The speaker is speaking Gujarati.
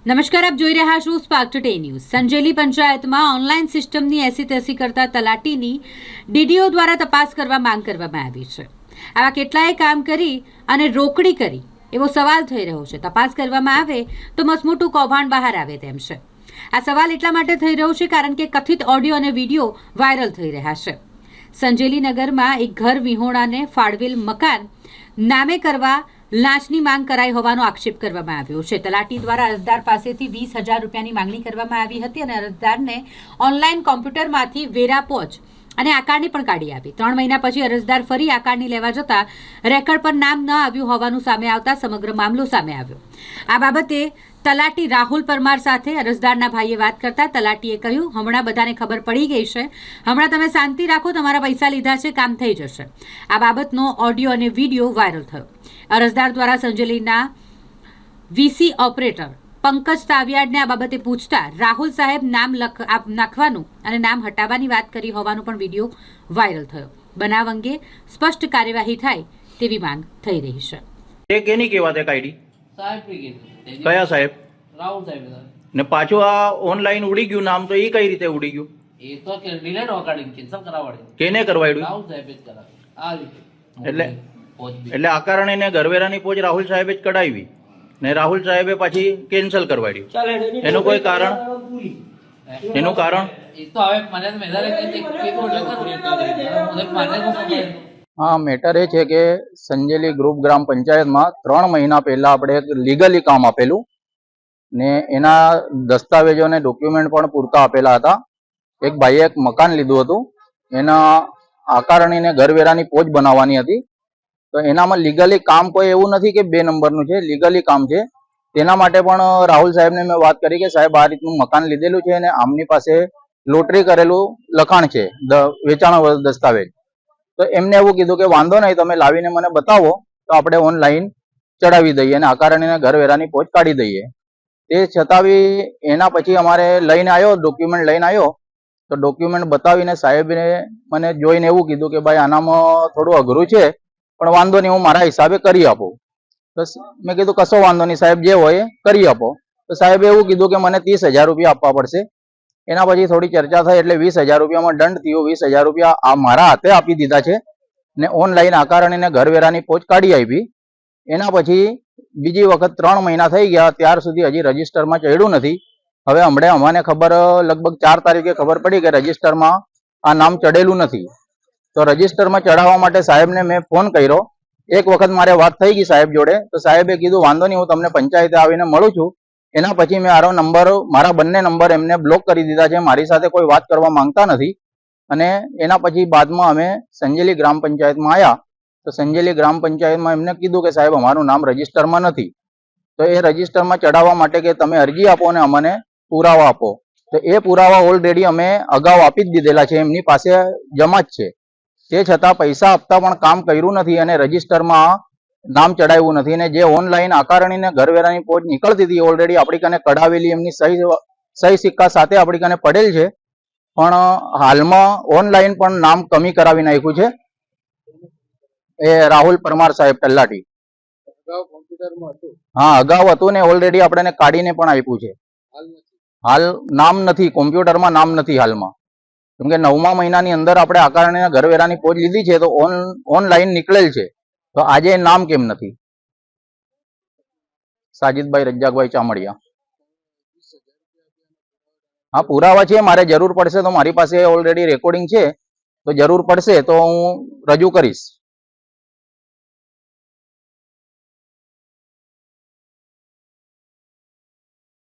નમસ્કાર, આપ જોઈ રહ્યા છો સ્પાર્ક ટુડે ન્યૂઝ। સંજેલી પંચાયતમાં ઓનલાઈન સિસ્ટમની એસી-તેસી કરતા તલાટીની ડીડીઓ દ્વારા તપાસ કરવા માંગ કરવામાં આવી છે। આવા કેટલાય કામ કરી અને રોકડી કરી એવો સવાલ થઈ રહ્યો છે। તપાસ કરવામાં આવે તો મસમોટું કૌભાંડ બહાર આવે તેમ છે। આ સવાલ એટલા માટે થઈ રહ્યો છે કારણ કે કથિત ઓડિયો અને વિડીયો વાયરલ થઈ રહ્યા છે। સંજેલી નગરમાં એક ઘર વિહોણાને ફાળવેલ મકાન નામે કરવા લાંચની માંગ કરાઈ હોવાનો આક્ષેપ કરવામાં આવ્યો છે। તલાટી દ્વારા અરજદાર પાસેથી 20,000 રૂપિયાની માંગણી કરવામાં આવી હતી અને અરજદારને ઓનલાઈન કોમ્પ્યુટરમાંથી વેરા પહોંચ અને આકારણી પણ કાઢી આપી। 3 મહિના પછી અરજદાર ફરી આકારણી લેવા જતા રેકર્ડ પર નામ ન આવ્યું હોવાનું સામે આવતા સમગ્ર મામલો સામે આવ્યો। આ બાબતે તલાટી રાહુલ પરમાર સાથે અરજદારના ભાઈએ વાત કરતા તલાટીએ કહ્યું, હમણાં બધાને ખબર પડી ગઈ છે, હમણાં તમે શાંતિ રાખો, તમારા પૈસા લીધા છે, કામ થઈ જશે। આ બાબતનો ઓડિયો અને વિડીયો વાયરલ થયો। અરજદાર દ્વારા સંજેલીના વીસી ઓપરેટર પંકજ તાવિયાડને આ બાબતે પૂછતા રાહુલ સાહેબ નામ નાખવાનું અને નામ હટાવવાની વાત કરી હોવાનો પણ વિડીયો વાયરલ થયો। બનાવ અંગે સ્પષ્ટ કાર્યવાહી થાય તેવી માંગ થઈ રહી છે। એ કેની કહેવાતે કાઢી સાહેબ ની કીધી કયા સાહેબ રાહુલ સાહેબ ને પાછું આ ઓનલાઈન ઉડી ગયું નામ તો એ કઈ રીતે ઉડી ગયું એ તો કે ડિલેટ વગાડી કેન્સલ કરાવડે કેને કરવાડ્યું રાહુલ સાહેબ જ કરાવે આ રીતે એટલે આ કારણે એને ઘરવેરાની પોચ રાહુલ સાહેબે જ કઢાવી ને રાહુલ સાહેબે પાછી કેન્સલ કરવાડ્યું એનું કોઈ કારણ એનું કારણ એ તો હવે મને તો મેદાને કીધી કે કોણ લખન મને हाँ मैटर ए है कि संजेली ग्रुप ग्राम पंचायत में 3 महीना पहला આપણે એક લીગલી કામ આપેલું ને એના દસ્તાવેજો ને ડોક્યુમેન્ટ પણ પૂરતા આપેલા હતા। એક ભાઈએ એક મકાન લીધું હતું, એના આકારણીને ઘરવેરાની પોચ બનાવવાની હતી, તો એનામાં લીગલી કામ કોઈ એવું નથી કે 2 નંબરનું છે, લીગલી કામ છે। તેના માટે પણ રાહુલ સાહેબને મેં વાત કરી કે સાહેબ આ રીતનું મકાન લીધેલું છે અને આમની પાસે લોટરી કરેલું લખાણ છે, વેચાણ દસ્તાવેજ। તો એમને એવું કીધું કે વાંધો નહીં, તમે લાવીને મને બતાવો તો આપણે ઓનલાઈન ચડાવી દઈએ અને આકારણીને ઘરવેરાની પોચ કાઢી દઈએ। તે છતાં બી એના પછી અમારે લઈને આવ્યો, ડોક્યુમેન્ટ લઈને આવ્યો, તો ડોક્યુમેન્ટ બતાવીને સાહેબને મને જોઈને એવું કીધું કે ભાઈ આનામાં થોડું અઘરું છે, પણ વાંધો નહીં, હું મારા હિસાબે કરી આપું। તો મેં કીધું કશો વાંધો નહીં સાહેબ, જે હોય કરી આપો। તો સાહેબે એવું કીધું કે મને 30,000 રૂપિયા આપવા પડશે। એના પછી થોડી ચર્ચા થઈ એટલે 20,000 રૂપિયામાં દંડ થયો। 20,000 રૂપિયા આ મારા હાથે આપી દીધા છે ને ઓનલાઈન આકારણીને ઘરવેરાની પોચ કાઢી આપી। એના પછી બીજી વખત 3 મહિના થઈ ગયા, ત્યાર સુધી હજી રજિસ્ટરમાં ચડ્યું નથી। હવે હમણાં અમને ખબર લગભગ 4 તારીખે ખબર પડી કે રજિસ્ટરમાં આ નામ ચડેલું નથી। તો રજિસ્ટરમાં ચડાવવા માટે સાહેબને મેં ફોન કર્યો। એક વખત મારે વાત થઈ ગઈ સાહેબ જોડે, તો સાહેબે કીધું વાંધો નહીં, હું તમને પંચાયતે આવીને મળું છું। એના પછી મેં આરો નંબર, મારા બંને નંબર એમને બ્લોક કરી દીધા છે, મારી સાથે કોઈ વાત કરવા માંગતા નથી। અને એના પછી બાદમાં અમે સંજેલી ગ્રામ પંચાયતમાં આવ્યા, તો સંજેલી ગ્રામ પંચાયતમાં એમને કીધું કે સાહેબ અમારું નામ રજિસ્ટરમાં નથી, તો એ રજિસ્ટરમાં ચડાવવા માટે કે તમે અરજી આપો અને અમને પુરાવા આપો। તો એ પુરાવા ઓલરેડી અમે અગાઉ આપી જ દીધેલા છે, એમની પાસે જમા જ છે। તે છતાં પૈસા આપતા પણ કામ કર્યું નથી અને રજિસ્ટરમાં નામ ચડાવ્યું નથી। અને જે ઓનલાઈન આકારણીને ઘરવેરાની પોચ નીકળતી હતી ઓલરેડી આપણી કને કઢાવેલી, એમની સહી સિક્કા સાથે આપણી કને પડેલ છે, પણ હાલમાં ઓનલાઈન પણ નામ કમી કરાવી નાખ્યું છે। એ રાહુલ પરમાર સાહેબ તલાટી, હા અગાઉ હતું ને ઓલરેડી આપણે કાઢીને પણ આપ્યું છે। હાલ નામ નથી, કોમ્પ્યુટરમાં નામ નથી હાલમાં, કેમ કે 9મા મહિનાની અંદર આપણે આકારણીના ઘરવેરાની પોચ લીધી છે તો ઓનલાઈન નીકળેલ છે, તો આજે નામ કેમ નથી? સાજિદભાઈ રજાકભાઈ ચામડિયા। हाँ पुरावा है, मारे जरूर पड़े तो मारी पास ऑलरेडी रेकॉर्डिंग है, तो जरूर पड़े तो हूँ रजू करीश।